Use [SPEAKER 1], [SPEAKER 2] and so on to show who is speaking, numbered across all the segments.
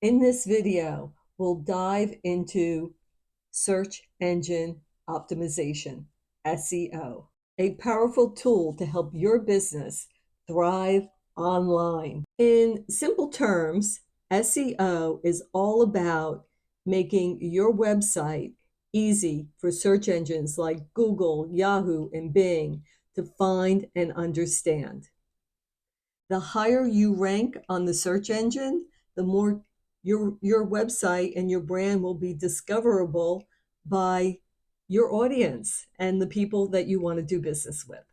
[SPEAKER 1] In this video, we'll dive into search engine optimization, SEO, a powerful tool to help your business thrive online. In simple terms, SEO is all about making your website easy for search engines like Google, Yahoo, and Bing to find and understand. The higher you rank on the search engine, the more your website and your brand will be discoverable by your audience and the people that you want to do business with,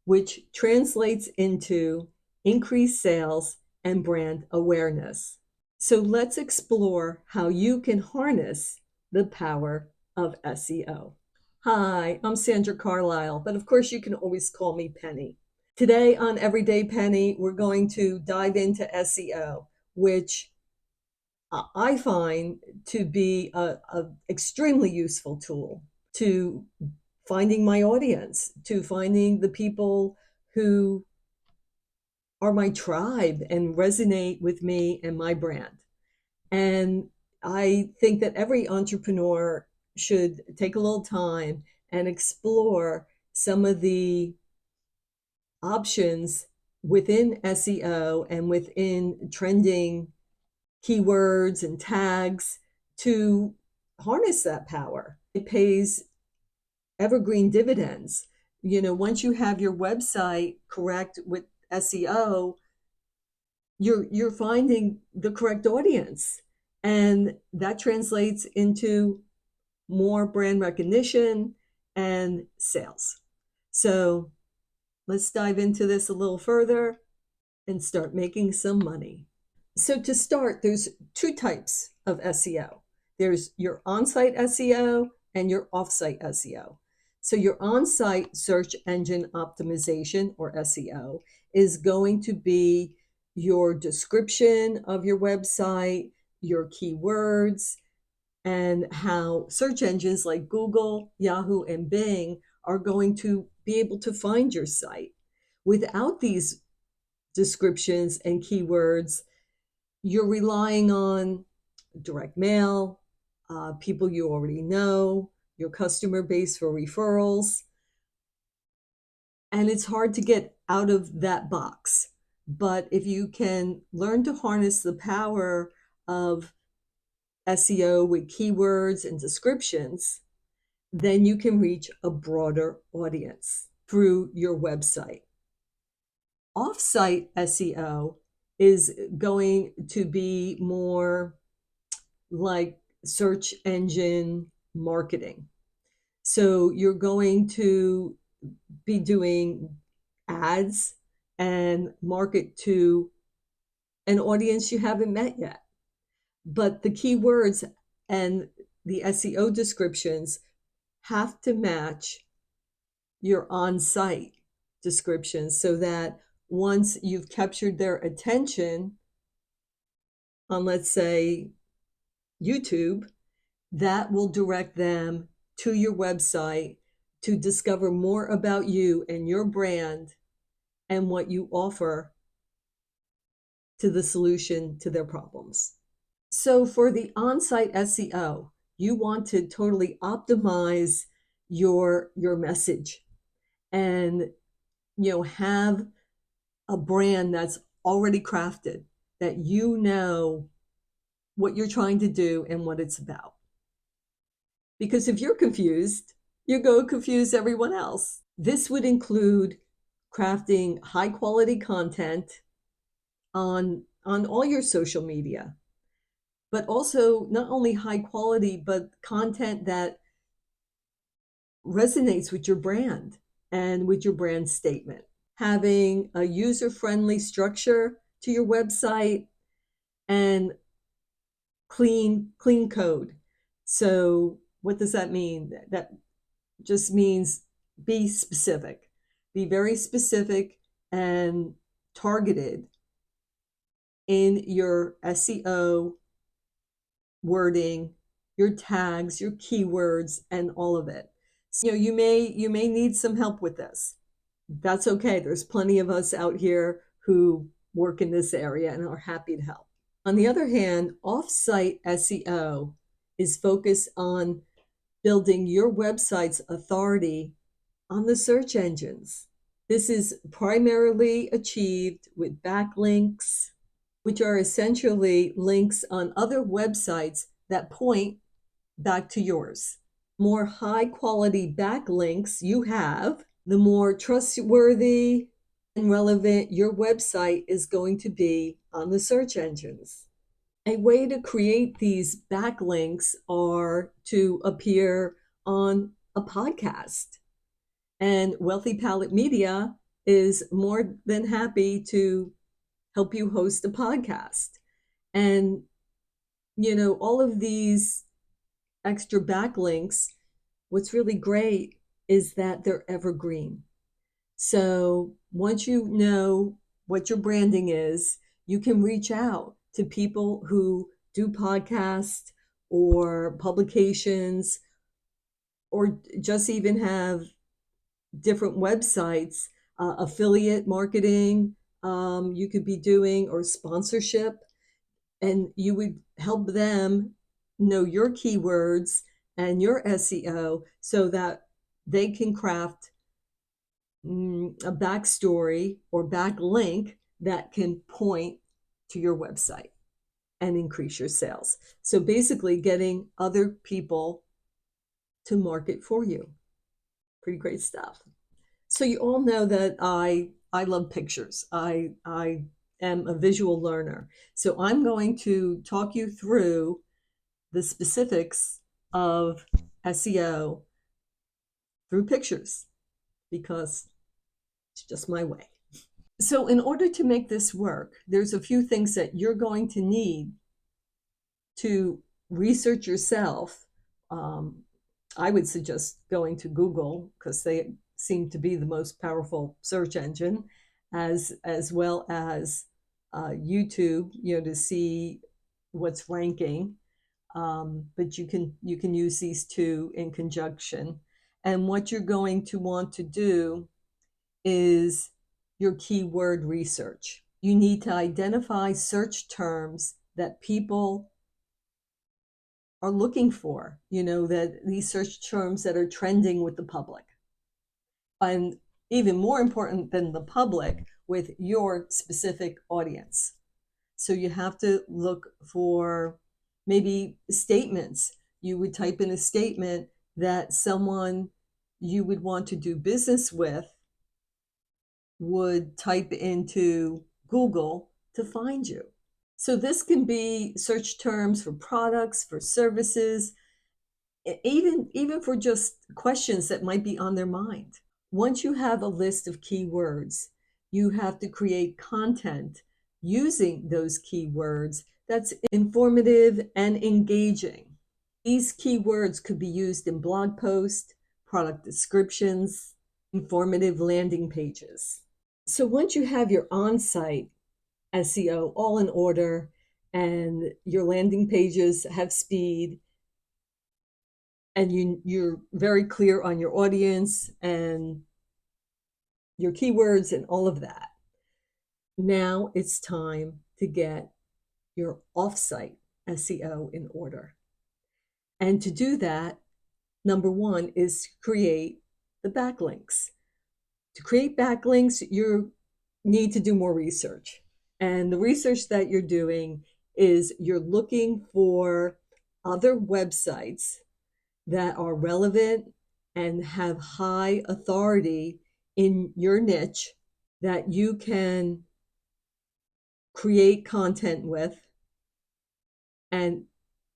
[SPEAKER 1] which translates into increased sales and brand awareness. So let's explore how you can harness the power of SEO. Hi, I'm Sandra Carlisle, but of course you can always call me Penny. Today on Everyday Penny, we're going to dive into SEO, which I find to be a extremely useful tool to finding my audience, to finding the people who are my tribe and resonate with me and my brand. And I think that every entrepreneur should take a little time and explore some of the options within SEO and within trending keywords and tags to harness that power. It pays evergreen dividends. Once you have your website correct with SEO, you're finding the correct audience, and that translates into more brand recognition and sales. So let's dive into this a little further and start making some money. So to start, there's two types of SEO. There's your on-site SEO and your off-site SEO. So your on-site search engine optimization, or SEO, is going to be your description of your website, your keywords, and how search engines like Google, Yahoo, and Bing are going to be able to find your site. Without these descriptions and keywords, you're relying on direct mail, people you already know, your customer base for referrals, and it's hard to get out of that box. But if you can learn to harness the power of SEO with keywords and descriptions, then you can reach a broader audience through your website. Off-site SEO is going to be more like search engine marketing. So you're going to be doing ads and market to an audience you haven't met yet. But the keywords and the SEO descriptions have to match your on-site descriptions so that once you've captured their attention on, let's say, YouTube, that will direct them to your website to discover more about you and your brand and what you offer to the solution to their problems. So for the on-site SEO, you want to totally optimize your message and have a brand that's already crafted, that you know what you're trying to do and what it's about. Because if you're confused, you go confuse everyone else. This would include crafting high quality content on all your social media, but also not only high quality, but content that resonates with your brand and with your brand statement. Having a user-friendly structure to your website and clean code. So what does that mean? That just means be specific. Be very specific and targeted in your SEO wording, your tags, your keywords, and all of it. So, you may need some help with this. That's okay. There's plenty of us out here who work in this area and are happy to help. On the other hand, off-site SEO is focused on building your website's authority on the search engines. This is primarily achieved with backlinks, which are essentially links on other websites that point back to yours. More high quality backlinks you have, the more trustworthy and relevant your website is going to be on the search engines. A way to create these backlinks are to appear on a podcast. And Wealthy Palette Media is more than happy to help you host a podcast. And, all of these extra backlinks, what's really great is that they're evergreen. So once you know what your branding is, you can reach out to people who do podcasts or publications or just even have different websites, affiliate marketing you could be doing, or sponsorship, and you would help them know your keywords and your SEO so that they can craft a backstory or backlink that can point to your website and increase your sales. So basically getting other people to market for you. Pretty great stuff. So you all know that I love pictures. I am a visual learner. So I'm going to talk you through the specifics of SEO through pictures because it's just my way. So in order to make this work, there's a few things that you're going to need to research yourself. I would suggest going to Google because they seem to be the most powerful search engine, as well as YouTube, to see what's ranking. But you can use these two in conjunction. And what you're going to want to do is your keyword research. You need to identify search terms that people are looking for, that these search terms that are trending with the public. And even more important than the public, with your specific audience. So you have to look for maybe statements. You would type in a statement that someone you would want to do business with would type into Google to find you. So this can be search terms for products, for services, even for just questions that might be on their mind. Once you have a list of keywords, you have to create content using those keywords that's informative and engaging. These keywords could be used in blog posts, product descriptions, informative landing pages. So once you have your on-site SEO all in order and your landing pages have speed and you're very clear on your audience and your keywords and all of that, now it's time to get your offsite SEO in order. And to do that, number one is create the backlinks. To create backlinks, you need to do more research. And the research that you're doing is you're looking for other websites that are relevant and have high authority in your niche that you can create content with, and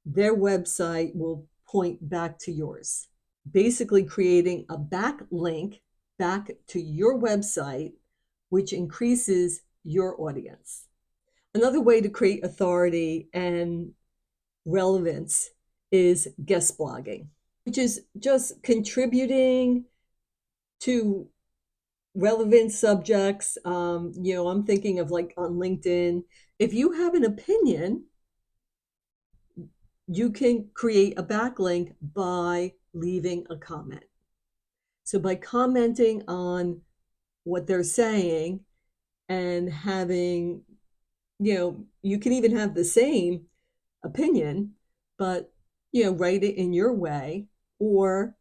[SPEAKER 1] their website will point back to yours. Basically creating a backlink back to your website, which increases your audience. Another way to create authority and relevance is guest blogging, which is just contributing to relevant subjects. I'm thinking of like on LinkedIn. If you have an opinion, you can create a backlink by leaving a comment. So by commenting on what they're saying and having You can even have the same opinion, but, write it in your way. Or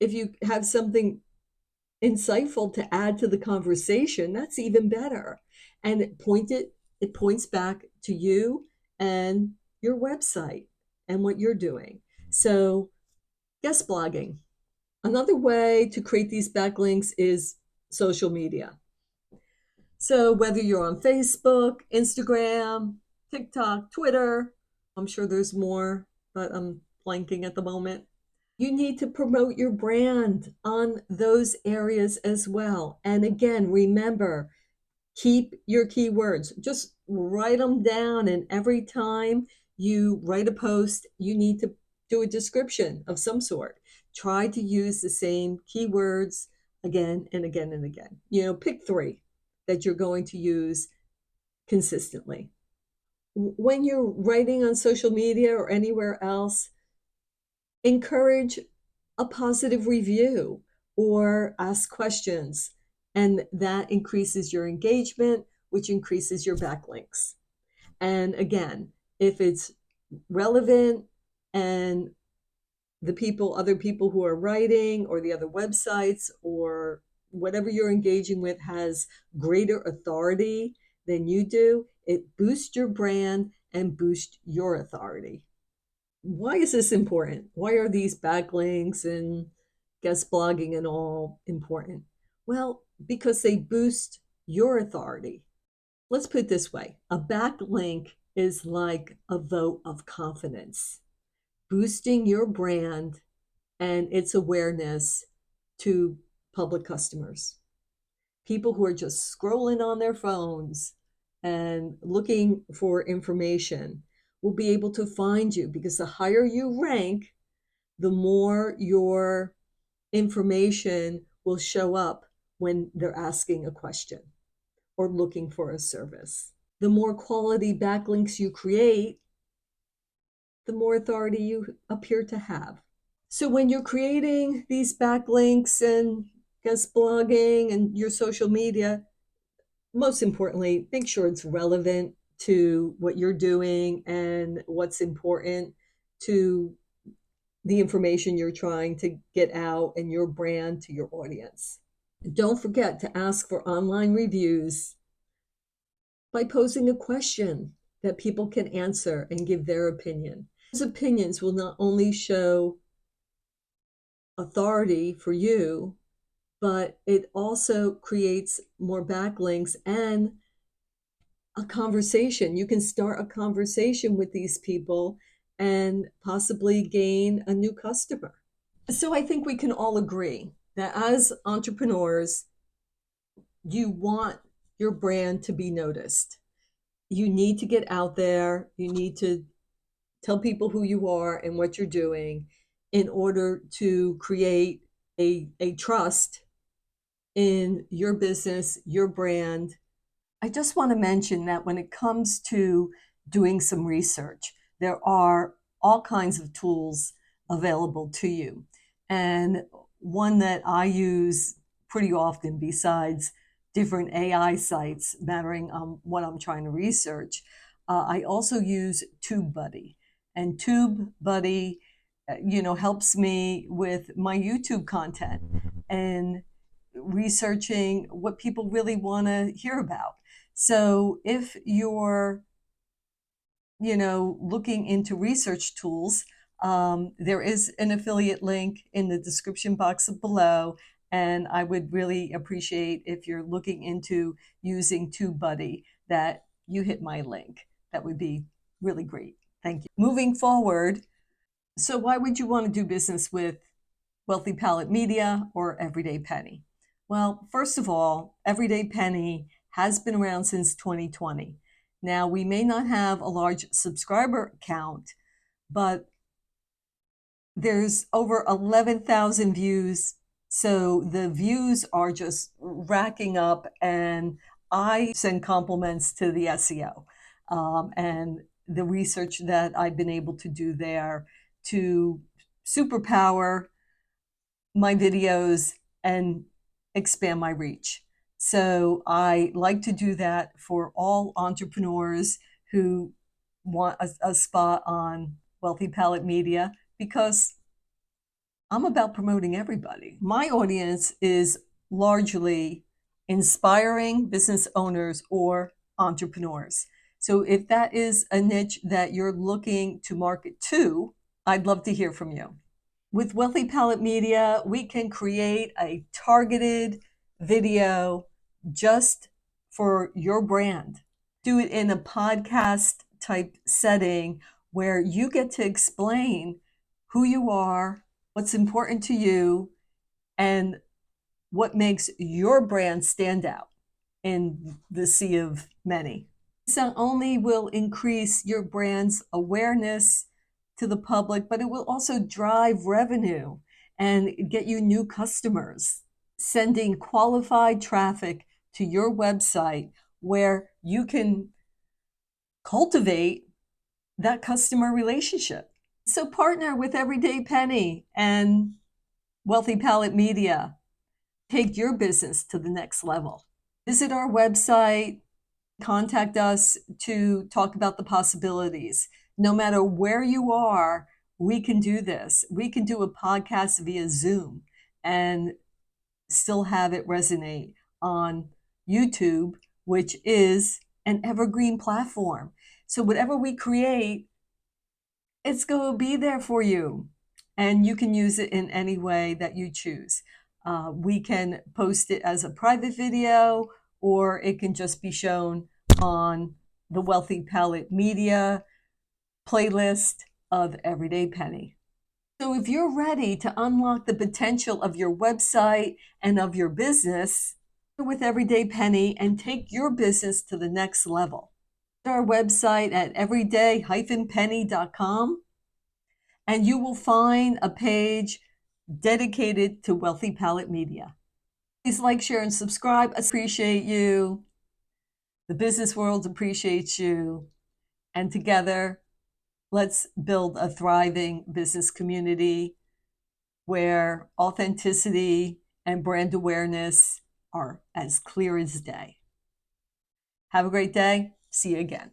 [SPEAKER 1] if you have something insightful to add to the conversation, that's even better. And it points back to you and your website and what you're doing. So, guest blogging. Another way to create these backlinks is social media. So, whether you're on Facebook, Instagram, TikTok, Twitter, I'm sure there's more, but I'm blanking at the moment. You need to promote your brand on those areas as well. And again, remember, keep your keywords. Just write them down. And every time you write a post, you need to do a description of some sort. Try to use the same keywords again and again and again. Pick 3 that you're going to use consistently. When you're writing on social media or anywhere else, encourage a positive review or ask questions. And that increases your engagement, which increases your backlinks. And again, if it's relevant and other people who are writing, or the other websites, or whatever you're engaging with has greater authority than you do, it boosts your brand and boosts your authority. Why is this important? Why are these backlinks and guest blogging and all important? Well, because they boost your authority. Let's put it this way. A backlink is like a vote of confidence, boosting your brand and its awareness to public customers. People who are just scrolling on their phones and looking for information will be able to find you, because the higher you rank, the more your information will show up when they're asking a question or looking for a service. The more quality backlinks you create, the more authority you appear to have. So when you're creating these backlinks and guest blogging and your social media, most importantly, make sure it's relevant to what you're doing and what's important to the information you're trying to get out and your brand to your audience. Don't forget to ask for online reviews by posing a question that people can answer and give their opinion. Those opinions will not only show authority for you, but it also creates more backlinks and a conversation. You can start a conversation with these people and possibly gain a new customer. So I think we can all agree that as entrepreneurs, you want your brand to be noticed. You need to get out there. You need to tell people who you are and what you're doing in order to create a trust in your business, your brand. I just want to mention that when it comes to doing some research, there are all kinds of tools available to you. And one that I use pretty often, besides different AI sites mattering what I'm trying to research, I also use TubeBuddy. And TubeBuddy, helps me with my YouTube content and researching what people really want to hear about. So if you're, looking into research tools, there is an affiliate link in the description box below. And I would really appreciate if you're looking into using TubeBuddy that you hit my link. That would be really great. Thank you. Moving forward, so why would you want to do business with Wealthy Palette Media or Everyday Penny? Well, first of all, Everyday Penny has been around since 2020. Now, we may not have a large subscriber count, but there's over 11,000 views. So the views are just racking up, and I send compliments to the SEO and the research that I've been able to do there to superpower my videos and expand my reach. So I like to do that for all entrepreneurs who want a spot on Wealthy Palette Media, because I'm about promoting everybody. My audience is largely inspiring business owners or entrepreneurs. So if that is a niche that you're looking to market to, I'd love to hear from you. With Wealthy Palette Media, we can create a targeted video just for your brand. Do it in a podcast type setting where you get to explain who you are, what's important to you, and what makes your brand stand out in the sea of many. This not only will increase your brand's awareness to the public, but it will also drive revenue and get you new customers, sending qualified traffic to your website where you can cultivate that customer relationship. So partner with Everyday Penny and Wealthy Palette Media. Take your business to the next level. Visit our website, contact us to talk about the possibilities. No matter where you are, we can do this. We can do a podcast via Zoom and still have it resonate on YouTube, which is an evergreen platform. So whatever we create, it's going to be there for you, and you can use it in any way that you choose. We can post it as a private video, or it can just be shown on the Wealthy Palette Media playlist of Everyday Penny. So if you're ready to unlock the potential of your website and of your business with Everyday Penny and take your business to the next level, our website at everyday-penny.com, and you will find a page dedicated to Wealthy Palette Media. Please like, share, and subscribe. I appreciate you. The business world appreciates you. And together, let's build a thriving business community where authenticity and brand awareness are as clear as day. Have a great day. See you again.